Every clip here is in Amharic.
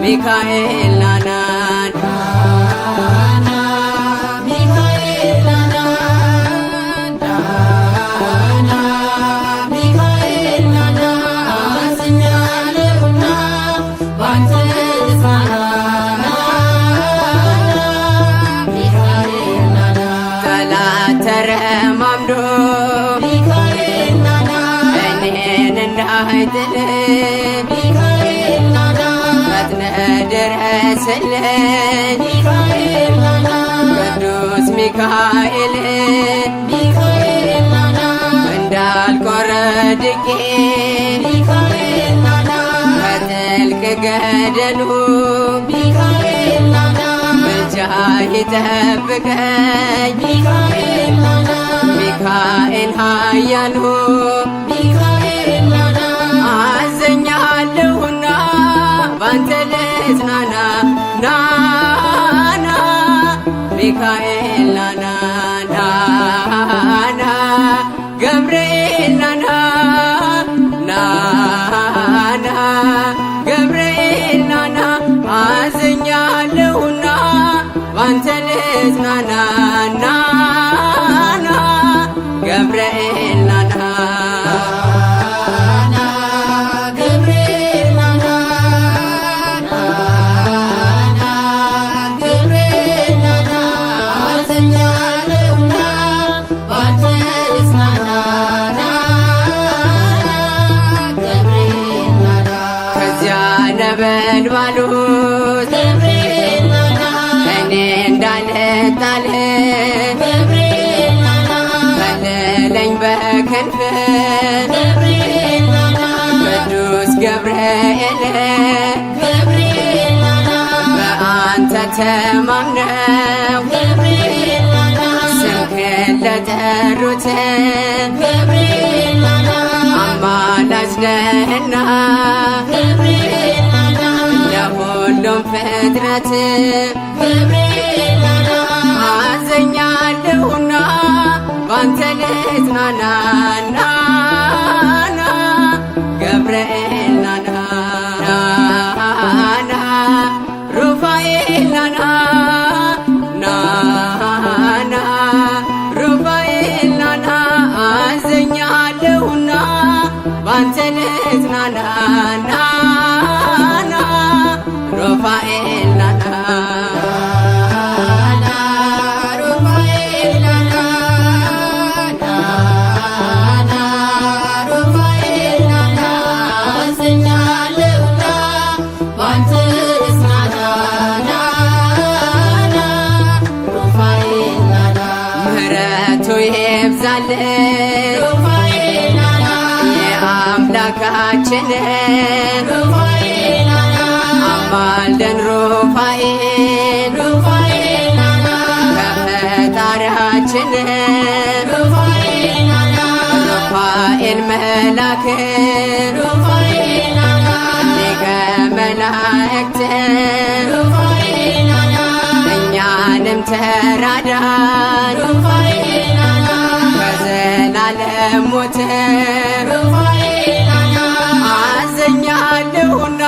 ሚካኤል ናና ተረማምዶ እኔን እንዳይጥል ፈጥነህ ድረስልኝ ቅዱስ ሚካኤል እንዳልቆረድቄ ከጥልቅ ገደሉ ምልጃህ ይጠብቀኝ ሚካኤል ኃያሉ አዘኛለሁና ባንተ ልጽናና ናና ሚካኤል ናና ናና ገብርኤል ናና ናና ገብርኤል ናና አዘኛለሁና ባንተ ልጽናና ናና ገብርኤል ናና ነበልባሉት እኔ እንዳልጣል ከለለኝ በክንፍ ቅዱስ ገብርኤል በአንተ ተማምነው ስምህን ለጠሩት አማላጅ ነህና ለሁሉም ፍጥረት አዘኛለሁና ባንተ ልጽናና ናና ገብርኤል ናና ናና ሩፋኤል ናና ናና ሩፋኤል ናና አዘኛለሁና ባንተ ልጽናና ናና ሩፋኤል ናና የአምላካችን አማልደን ሩፋኤል ከፈጣሪያችን ሩፋኤል መላክ ሊቀ መላእክት እኛንም ተራዳን ከዘላለም ሞት አዘኛለሁና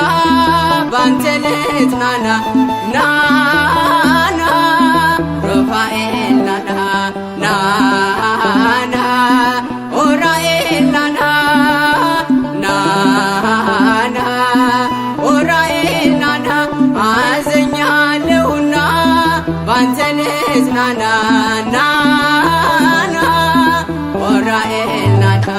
ባንተ ልጽናና ናና ሩፋኤል ናና ናና ኡራኤል ናና ናና ኡራኤል ናና አዘኛለሁና ባንተ ልጽናና ናና ኡራኤል ናና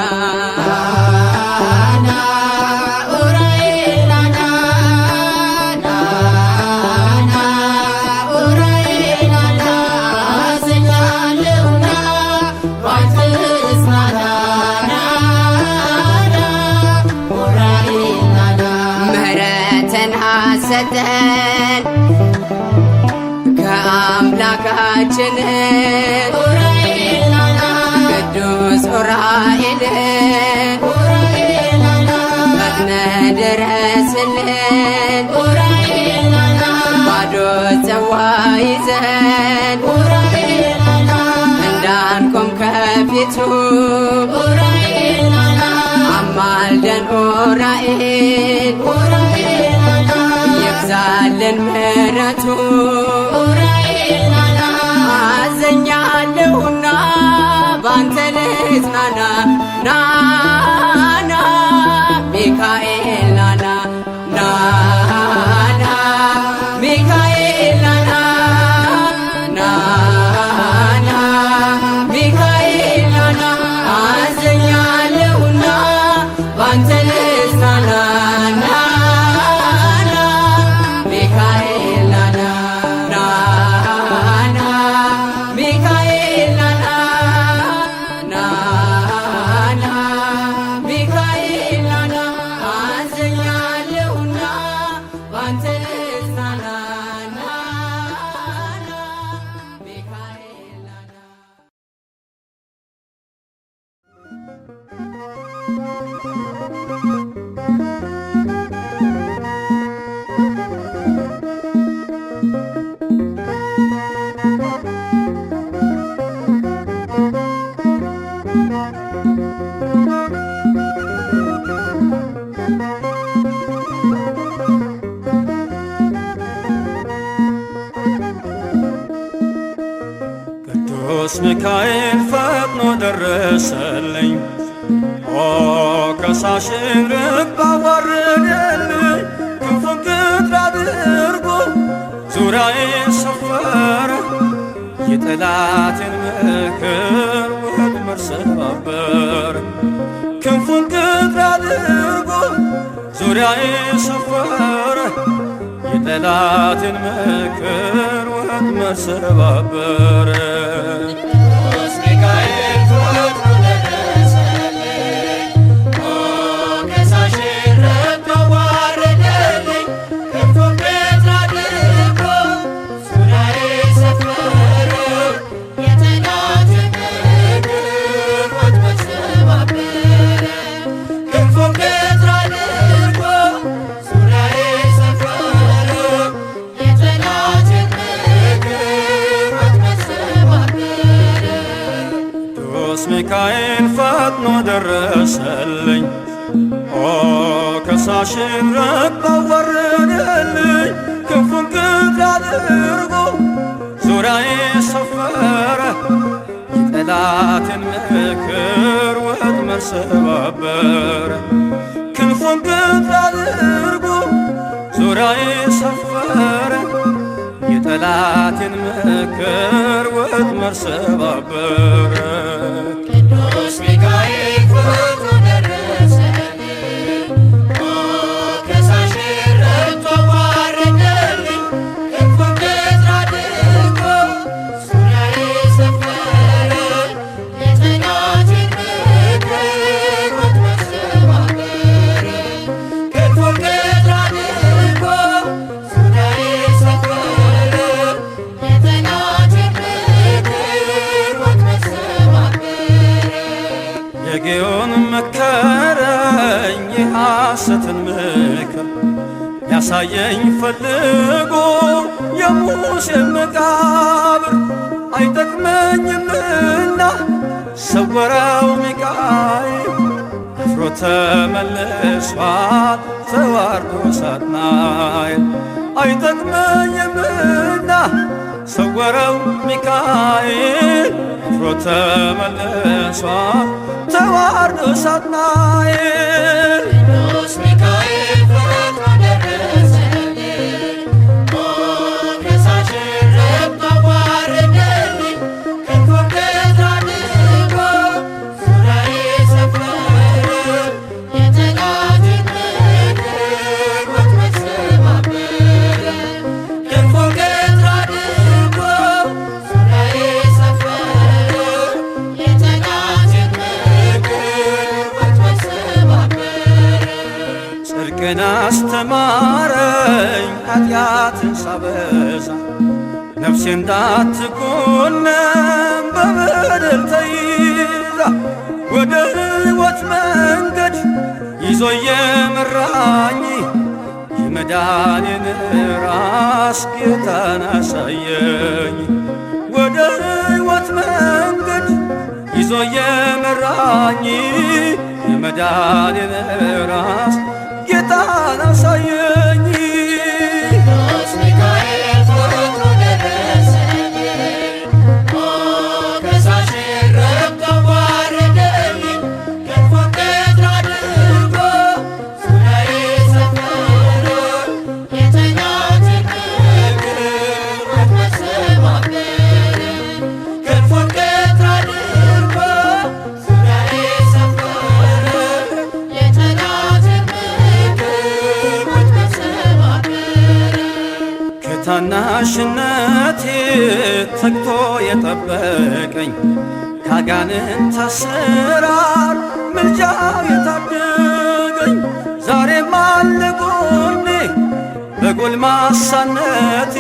ሰጠን ከአምላካችን ቅዱስ ኡራኤል ፈጥነህ ድረስልን ባዶ ጽዋ ይዘን እንዳንቆም ከፊቱ አማልደን ኡራኤል ይብዛልን ምሕረቱ አዘኛለሁና ባንተ ልጽናና ናና ሚካኤል ናና ናና ሚካኤል ናና ናና ሚካኤል ናና አዘኛለሁና ባንተ ልጽናና ናና ሚካኤል ናና ናና ሚካኤል ናና ናና ሚካኤል ናና አዘኛለሁና ባንተ ልጽናና ናና ሚካኤል ናና ቅዱስ ሚካኤል ፈጥኖ ደረሰልኝ ኦ ከሳሽን ርግብ አዋረደልኝ ክንፉን ቅጥር አድርጎ ዙሪያዬ ሰፈረ የጠላቴን ምክር ወጥመድ ሰባበረ ክንፉን ቅጥር አድርጎ ዙሪያዬ ሰፈረ የጠላቴን ምክር ወጥመድ ሰባበረ ቅዱስ ሚካኤል ፈጥኖ ደረሰልኝ ኦ ከሳሽን ርግብ አዋረደልኝ ክንፉን ቅጥር አድርጎ ዙሪያዬ ሰፈረ የጠላቴን ምክር ወጥመድ ሰባበረ ክንፉን ቅጥር አድርጎ ዙሪያዬ ሰፈረ የጠላቴን ምክር ወጥመድ ሰባበረ ቅዱስ ሚካኤል ፈጥኖ ደረሰልኝ ኦ ከሳሽን ርግብ አዋረደልኝ ክንፉን ቅጥር አድርጎ ዙሪያዬ ሰፈረ የጠላቴን ምክር ወጥመድ ሰባበረ ክንፉን ቅጥር አድርጎ ዙሪያዬ ሰፈረ የጠላቴን ምክር ወጥመድ ሰባበረ ቅዱስ ሚካኤል ፈጥኖ ደረሰልኝ ኦ ከሳሽን ርግብ አዋረደልኝ ክንፉን ቅጥር አድርጎ ዙሪያዬ ሰፈረ የጠላቴን ምክር ወጥመድ ሰባበረ ክንፉን ቅጥር አድርጎ ዙሪያዬ ሰፈረ የጠላቴን ምክር ወጥመድ ሰባበረ የጌዮን መከረኝ የሐሰትን ምክር ያሳየኝ ፈልጎ የሙሴን መቃብር አይጠቅመኝምና ሰወረው ሚካኤል አፍሮ ተመልሷል ተዋርዶ ሳጥናኤል አይጠቅመኝምና ሰወረው ሚካኤል አፍሮ ተመልሷል ተዋርዶ ሳጥናኤል ቅዱስ ሚካኤል ፈጥኖ ደረሰልኝ ኦ ከሳሽን ርግብ አዋረደልኝ ክንፉን ቅጥር አድርጎ ዙሪያዬ ሰፈረ የጠላቴን ምክር ወጥመድ ሰባበረ ክንፉን ቅጥር አድርጎ ዙሪያዬ ሰፈረ የጠላቴን ምክር ወጥመድ ሰባበረ ጽድቅን አስተማረኝ ኃጢአትን ሳበዛ ነፍሴ እንዳትኮነን በበደል ተይዛ ወደ ሕይወት መንገድ ይዞ የመራኝ የመዳኔን ራስ ጌታን አሳየኝ። ወደ ሕይወት መንገድ ይዞ የመራኝ የመዳኔን ራስ ጌታን አሳየኝ። በታናሽነቴ ተግቶ የጠበቀኝ ካጋንንት አሰራር ምልጃው የታደገኝ ዛሬም አለ ጎኔ በጎልማሳነቴ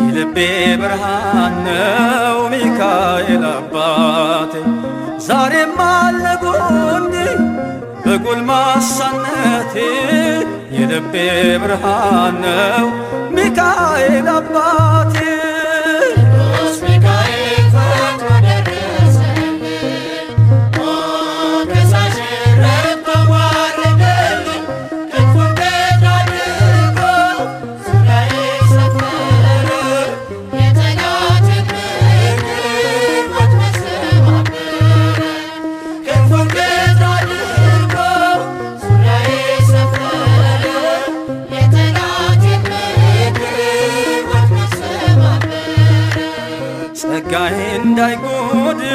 የልቤ ብርሃን ነው ሚካኤል አባቴ ዛሬም አለ ጎኔ በጎልማሳነቴ የልቤ ብርሃን ነው ሚካኤል አባቴ ቅዱስ ሚካኤል ፈጥኖ ደረሰልኝ ሞገሳሽን ረድቶ ዋረደልኝ ክንፉን ቀኝ አድርጎ ዙሪያዬ ሰፈረ የጠላቴን ምክር ወጥመድ ሰባበረ ክንፉን ቀኝ አድርጎ ዙሪያዬ ሰፈረ የጠላቴን ምክር ወጥመድ ሰባበረ ጸጋዬ እንዳይጎድል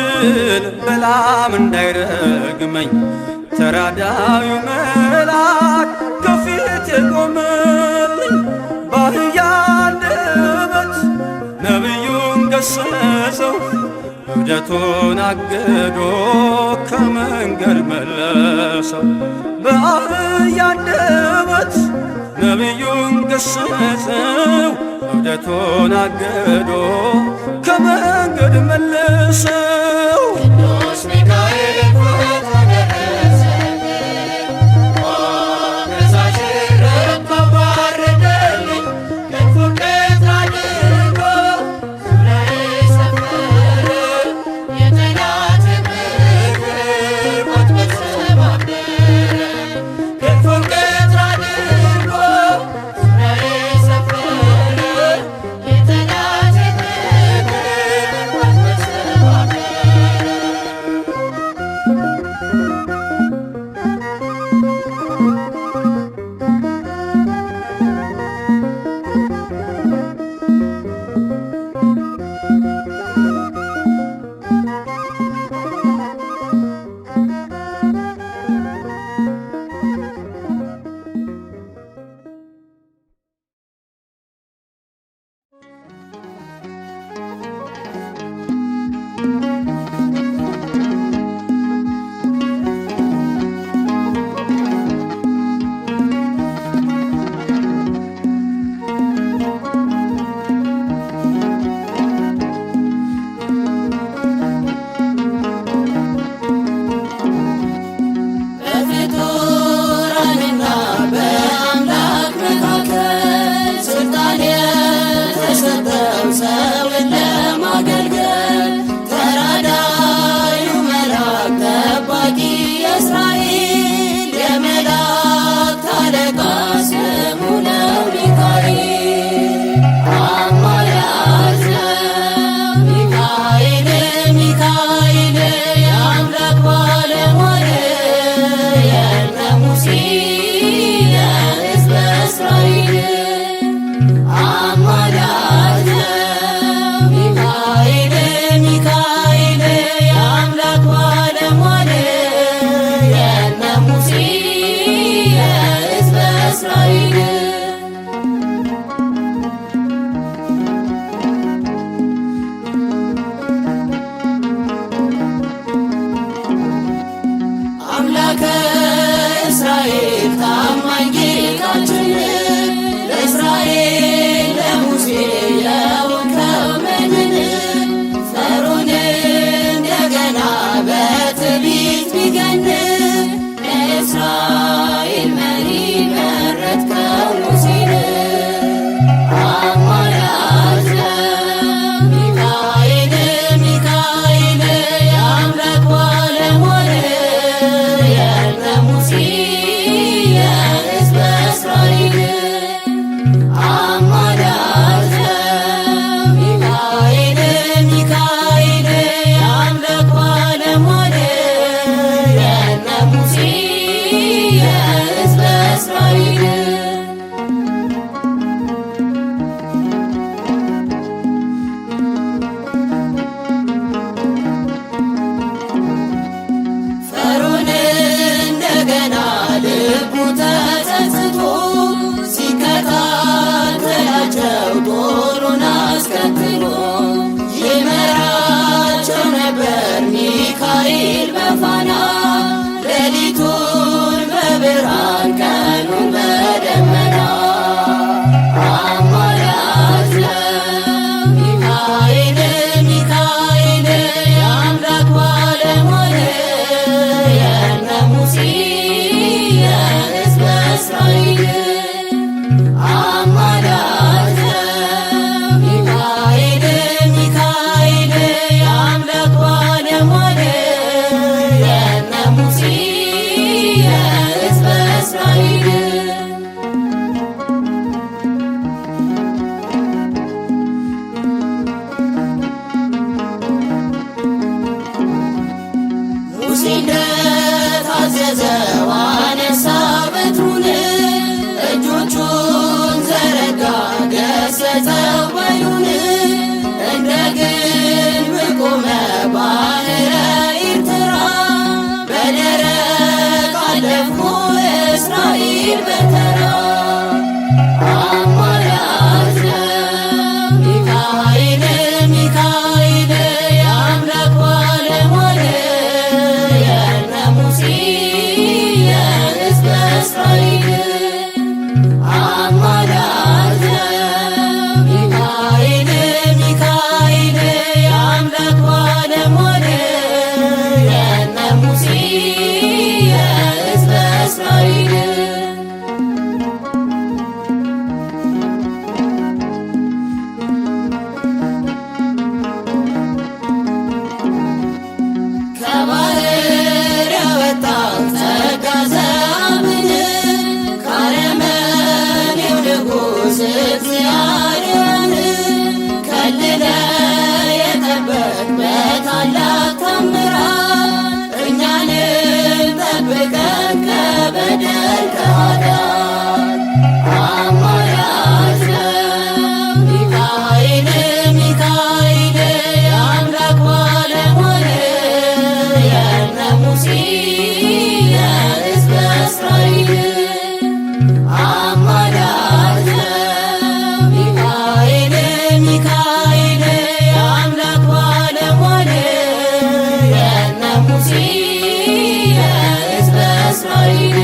በላም እንዳይረግመኝ ተራዳዩ መልአክ ከፊቴ ቆመልኝ በአህያ አንደበት ነቢዩን ገሰጸው እብደቱን አግዶ ከመንገድ መለሰው በአህያ አንደበት ነቢዩን ገሰጸው እብደቱን አግዶ ከመንገድ መለሰው ቅዱስ ሚካኤል ፈጥኖ ደረሰልኝ ሞገሳሽን ረድቶ ዋረደልኝ ክንፉን ቀኝ አድርጎ ዙሪያዬ ሰፈረ የጠላቴን ምክር ወጥመድ ሰባበረ ክንፉን ቀኝ አድርጎ ዙሪያዬ ሰፈረ የጠላቴን ምክር ወጥመድ ሰባበረ በፍጡራንና በአምላክ መካከል ስልጣን የተሰጠው ሰውን ለማገልገል ተራዳዩ መልአክ ጠባቂ የእስራኤል የመላእክት አለቃ ስሙ ነው ሚካኤል አማላጅ ነው ሚካኤል ሚካኤል የአምላክ ባለሟል የእነ ሙሴ የሕዝበ እስራኤል አማላጅ ነው ሚካኤል ሚካኤል የአምላክ ባለሟል የእነ ሙሴ የሕዝበ እስራኤል አምላከ እስራኤል ታማኝ ጌታችን ለእስራኤል ለሙሴ የሆንከው መድን እግዚአብሔርን ከልለ የጠበቅ በታላቅ ታምራት እኛንም ጠብቀን ከበደል ከኃጢአት አማላጅ ነው ሚካኤል ሚካኤል የአምላክ ባለሟል የነ ሙሴ የሕዝበ እስራኤል አማላጅ ነው ሚካኤል ሚካኤል የአምላክ ባለሟል የነ ሙሴ የሕዝበ እስራኤል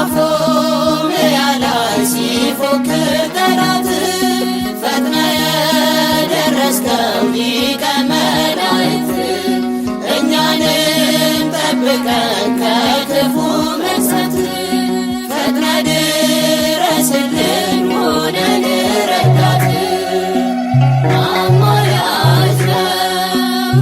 በአፎምያ ላይ ሲፎክር ጠላት ፈጥነ የደረስከው ሊቀ መላእክት እኛንም ጠብቀን ከክፉ መቅሰፍት ፈጥነ ድረስልን ሆነን ረዳት አማላጅ ነው